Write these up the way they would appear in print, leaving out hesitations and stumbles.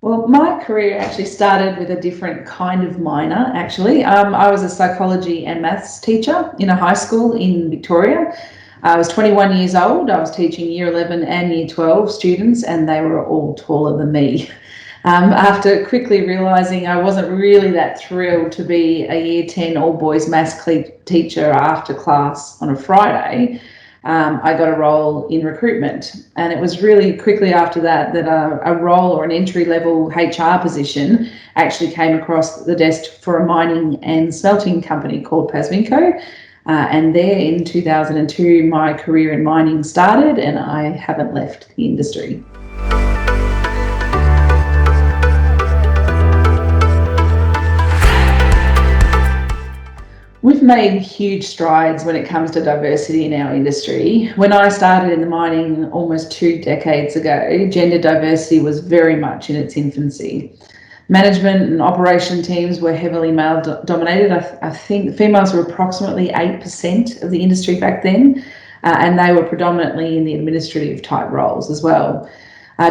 Well, my career actually started with a different kind of minor, actually. I was a psychology and maths teacher in a high school in Victoria. I was 21 years old. I was teaching year 11 and year 12 students, and they were all taller than me. After quickly realising I wasn't really that thrilled to be a year 10 all boys maths teacher after class on a Friday, I got a role in recruitment. And it was really quickly after that that a role or an entry level HR position actually came across the desk for a mining and smelting company called Pasminco. And there in 2002, my career in mining started, and I haven't left the industry. We've made huge strides when it comes to diversity in our industry. When I started in the mining almost 2 decades ago, gender diversity was very much in its infancy. Management and operation teams were heavily male dominated. I think females were approximately 8% of the industry back then, and they were predominantly in the administrative type roles as well.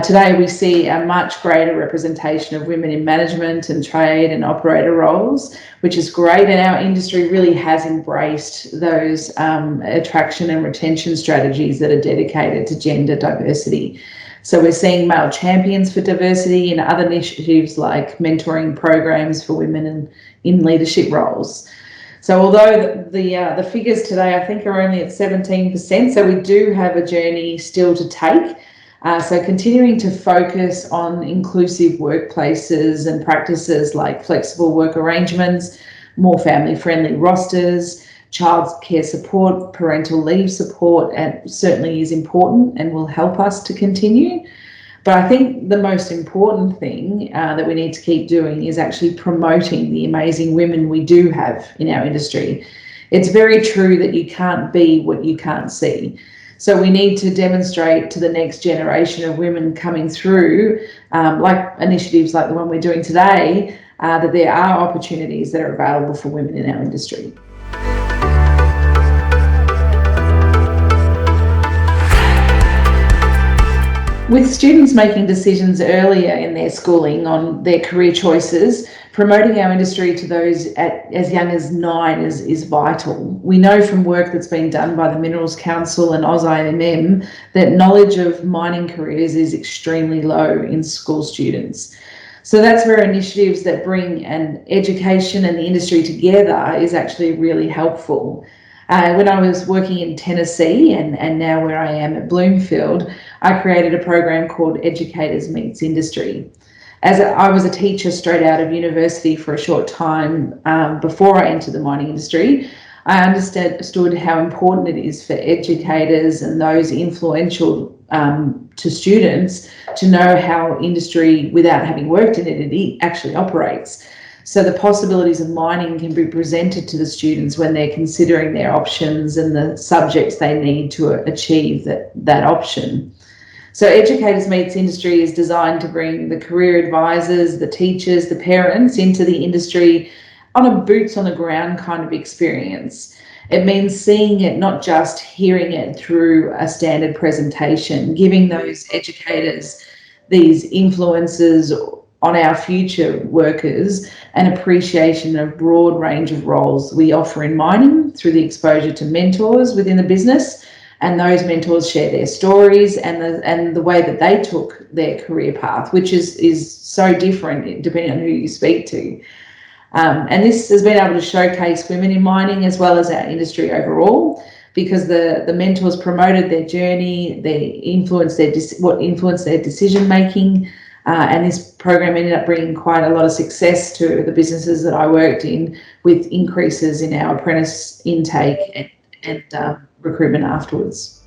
Today we see a much greater representation of women in management and trade and operator roles, which is great, and our industry really has embraced those attraction and retention strategies that are dedicated to gender diversity. So we're seeing male champions for diversity in other initiatives like mentoring programs for women in leadership roles. So although the figures today I think are only at 17%, so we do have a journey still to take. So continuing to focus on inclusive workplaces and practices like flexible work arrangements, more family-friendly rosters, childcare support, parental leave support, and certainly is important and will help us to continue. But I think the most important thing that we need to keep doing is actually promoting the amazing women we do have in our industry. It's very true that you can't be what you can't see. So we need to demonstrate to the next generation of women coming through, like initiatives like the one we're doing today, that there are opportunities that are available for women in our industry. With students making decisions earlier in their schooling on their career choices, promoting our industry to those as young as 9 is vital. We know from work that's been done by the Minerals Council and AusIMM that knowledge of mining careers is extremely low in school students. So that's where initiatives that bring an education and the industry together is actually really helpful. When I was working in Tennessee and now where I am at Bloomfield, I created a program called Educators Meets Industry. As I was a teacher straight out of university for a short time before I entered the mining industry, I understood how important it is for educators and those influential to students to know how industry, without having worked in it, it actually operates. So the possibilities of mining can be presented to the students when they're considering their options and the subjects they need to achieve that option. So Educators Meets Industry is designed to bring the career advisors, the teachers, the parents into the industry on a boots on the ground kind of experience. It means seeing it, not just hearing it through a standard presentation, giving those educators, these influencers on our future workers, an appreciation of broad range of roles we offer in mining through the exposure to mentors within the business, and those mentors share their stories and the way that they took their career path, which is so different depending on who you speak to. And this has been able to showcase women in mining as well as our industry overall, because the mentors promoted their journey, what influenced their decision making. And this program ended up bringing quite a lot of success to the businesses that I worked in, with increases in our apprentice intake and recruitment afterwards.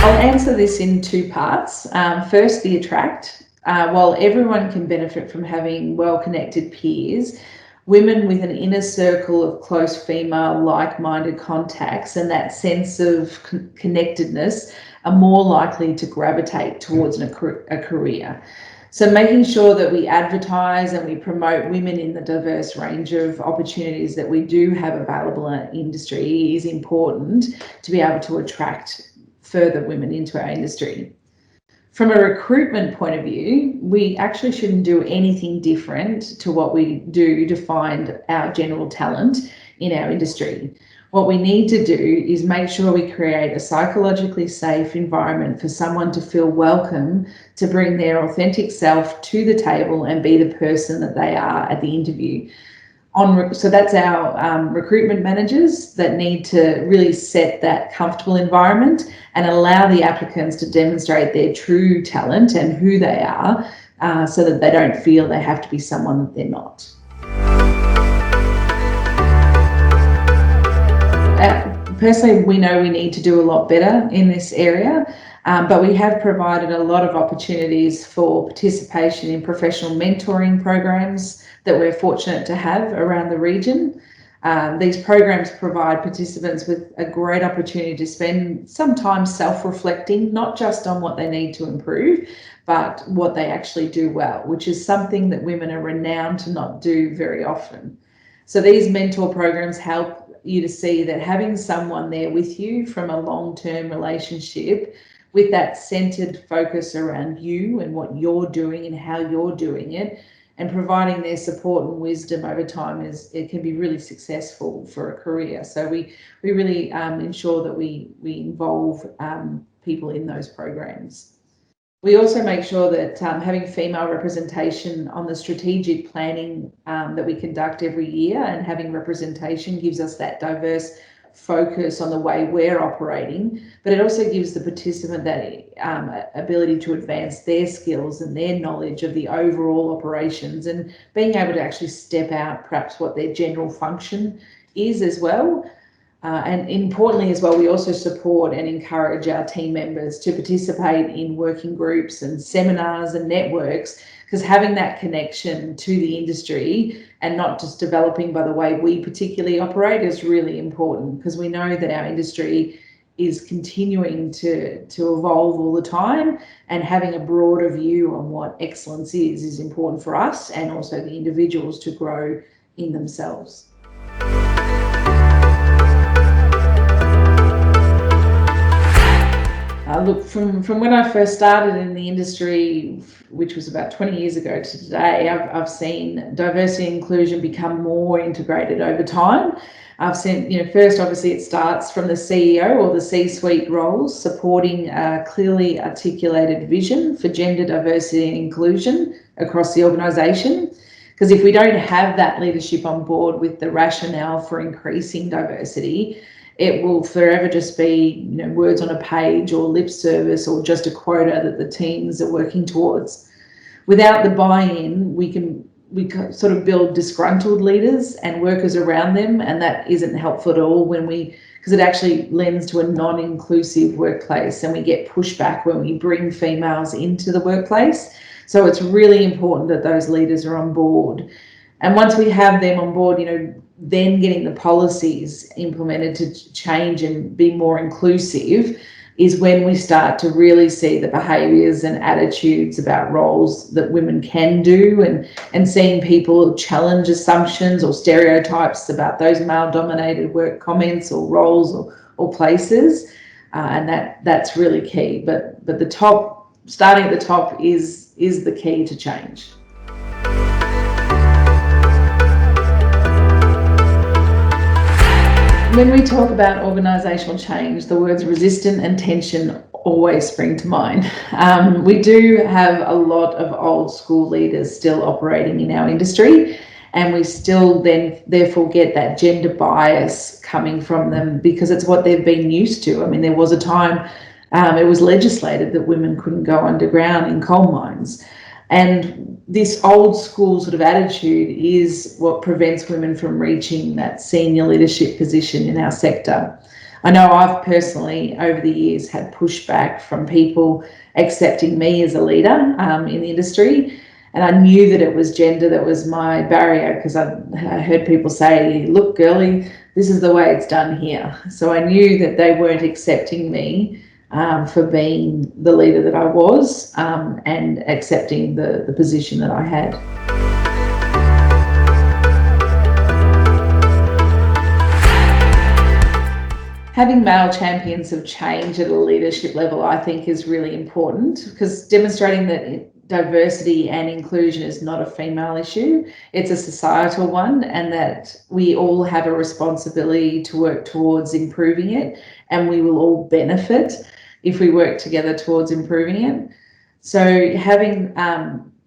I'll answer this in 2 parts. First, the attract. While everyone can benefit from having well-connected peers, women with an inner circle of close female like-minded contacts and that sense of connectedness are more likely to gravitate towards a career. So making sure that we advertise and we promote women in the diverse range of opportunities that we do have available in our industry is important to be able to attract further women into our industry. From a recruitment point of view, we actually shouldn't do anything different to what we do to find our general talent in our industry. What we need to do is make sure we create a psychologically safe environment for someone to feel welcome to bring their authentic self to the table and be the person that they are at the interview. So that's our recruitment managers that need to really set that comfortable environment and allow the applicants to demonstrate their true talent and who they are, so that they don't feel they have to be someone that they're not. Personally, we know we need to do a lot better in this area, but we have provided a lot of opportunities for participation in professional mentoring programs that we're fortunate to have around the region. These programs provide participants with a great opportunity to spend some time self-reflecting, not just on what they need to improve, but what they actually do well, which is something that women are renowned to not do very often. So these mentor programs help you to see that having someone there with you from a long-term relationship with that centered focus around you and what you're doing and how you're doing it, and providing their support and wisdom over time, it can be really successful for a career. So we really ensure that we involve people in those programs. We also make sure that having female representation on the strategic planning that we conduct every year, and having representation gives us that diverse focus on the way we're operating, but it also gives the participant that ability to advance their skills and their knowledge of the overall operations, and being able to actually step out perhaps what their general function is as well. And importantly as well, we also support and encourage our team members to participate in working groups and seminars and networks, because having that connection to the industry and not just developing by the way we particularly operate is really important, because we know that our industry is continuing to evolve all the time, and having a broader view on what excellence is important for us and also the individuals to grow in themselves. Look, from when I first started in the industry, which was about 20 years ago to today, I've seen diversity and inclusion become more integrated over time. I've seen, first, obviously, it starts from the CEO or the C-suite roles, supporting a clearly articulated vision for gender diversity and inclusion across the organisation. Because if we don't have that leadership on board with the rationale for increasing diversity, it will forever just be, words on a page or lip service or just a quota that the teams are working towards. Without the buy-in, we sort of build disgruntled leaders and workers around them, and that isn't helpful at all because it actually lends to a non-inclusive workplace, and we get pushback when we bring females into the workplace. So it's really important that those leaders are on board. And once we have them on board, then getting the policies implemented to change and be more inclusive is when we start to really see the behaviours and attitudes about roles that women can do, and seeing people challenge assumptions or stereotypes about those male-dominated work comments or roles or places, and that's really key. But starting at the top is the key to change. When we talk about organisational change, the words resistant and tension always spring to mind. We do have a lot of old school leaders still operating in our industry, and we still then therefore get that gender bias coming from them because it's what they've been used to. I mean, there was a time it was legislated that women couldn't go underground in coal mines. And this old school sort of attitude is what prevents women from reaching that senior leadership position in our sector. I know I've personally, over the years, had pushback from people accepting me as a leader in the industry. And I knew that it was gender that was my barrier, because I heard people say, look, girlie, this is the way it's done here. So I knew that they weren't accepting me for being the leader that I was, and accepting the position that I had. Having male champions of change at a leadership level, I think, is really important, because demonstrating that diversity and inclusion is not a female issue, it's a societal one, and that we all have a responsibility to work towards improving it, and we will all benefit if we work together towards improving it. So having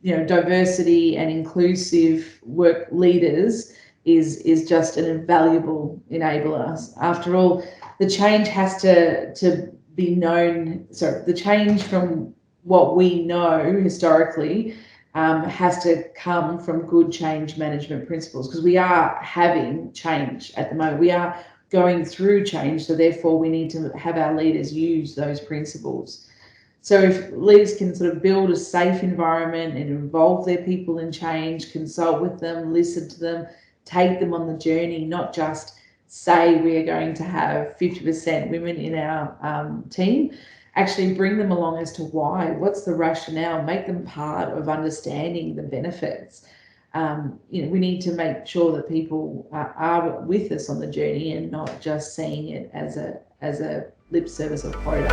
diversity and inclusive work leaders is just an invaluable enabler. After all, the change has to be known. So the change from what we know historically has to come from good change management principles, because we are having change at the moment. We are going through change, so therefore we need to have our leaders use those principles. So if leaders can sort of build a safe environment and involve their people in change, consult with them, listen to them, take them on the journey, not just say we are going to have 50% women in our team, actually bring them along as to why, what's the rationale, make them part of understanding the benefits. We need to make sure that people are with us on the journey and not just seeing it as a lip service or quota.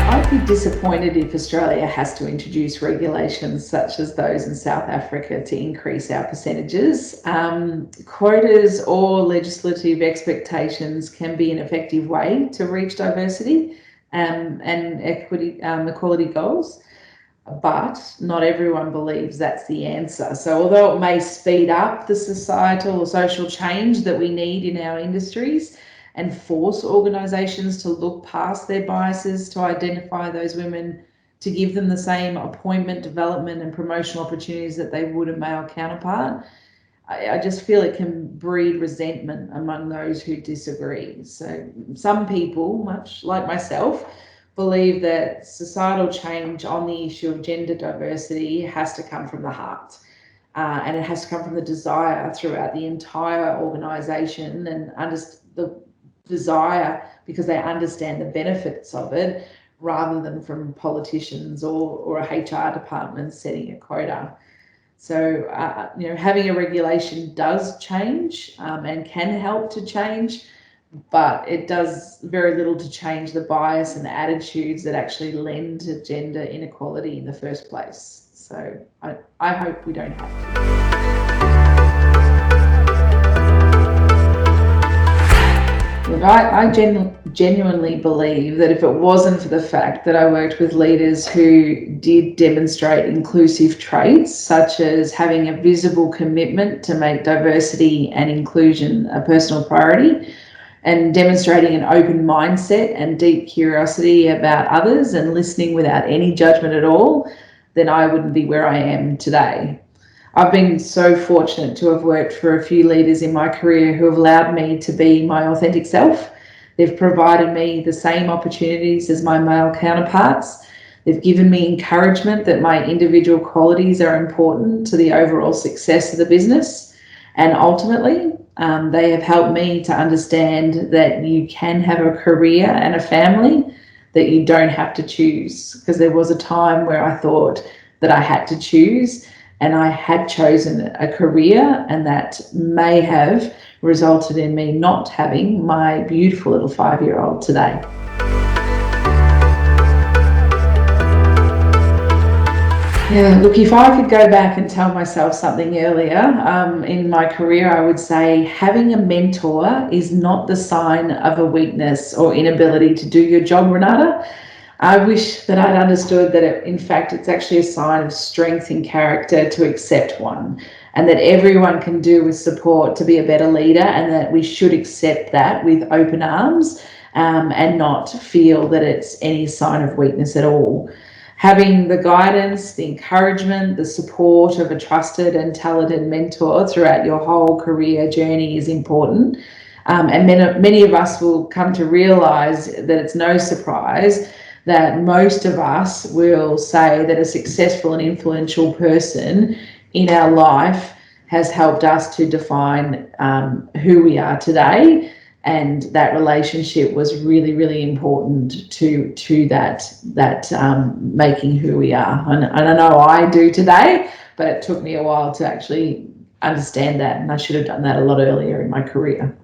I'd be disappointed if Australia has to introduce regulations such as those in South Africa to increase our percentages. Quotas or legislative expectations can be an effective way to reach diversity and equality goals, but not everyone believes that's the answer. So although it may speed up the societal or social change that we need in our industries and force organisations to look past their biases to identify those women, to give them the same appointment, development and promotional opportunities that they would a male counterpart, I just feel it can breed resentment among those who disagree. So some people, much like myself, believe that societal change on the issue of gender diversity has to come from the heart. And it has to come from the desire throughout the entire organisation, and the desire because they understand the benefits of it, rather than from politicians or a HR department setting a quota. So, having a regulation does change and can help to change, but it does very little to change the bias and the attitudes that actually lend to gender inequality in the first place. So I hope we don't have to. Look, I genuinely believe that if it wasn't for the fact that I worked with leaders who did demonstrate inclusive traits, such as having a visible commitment to make diversity and inclusion a personal priority, and demonstrating an open mindset and deep curiosity about others and listening without any judgment at all, then I wouldn't be where I am today. I've been so fortunate to have worked for a few leaders in my career who have allowed me to be my authentic self. They've provided me the same opportunities as my male counterparts. They've given me encouragement that my individual qualities are important to the overall success of the business. And ultimately, they have helped me to understand that you can have a career and a family, that you don't have to choose. Because there was a time where I thought that I had to choose, and I had chosen a career, and that may have resulted in me not having my beautiful little 5-year-old today. Yeah, look, if I could go back and tell myself something earlier in my career, I would say having a mentor is not the sign of a weakness or inability to do your job, Renata. I wish that I'd understood that, in fact, it's actually a sign of strength in character to accept one, and that everyone can do with support to be a better leader, and that we should accept that with open arms and not feel that it's any sign of weakness at all. Having the guidance, the encouragement, the support of a trusted and talented mentor throughout your whole career journey is important. And many of us will come to realise that it's no surprise that most of us will say that a successful and influential person in our life has helped us to define who we are today, and that relationship was really, really important to that making who we are. And I know I do today, but it took me a while to actually understand that, and I should have done that a lot earlier in my career.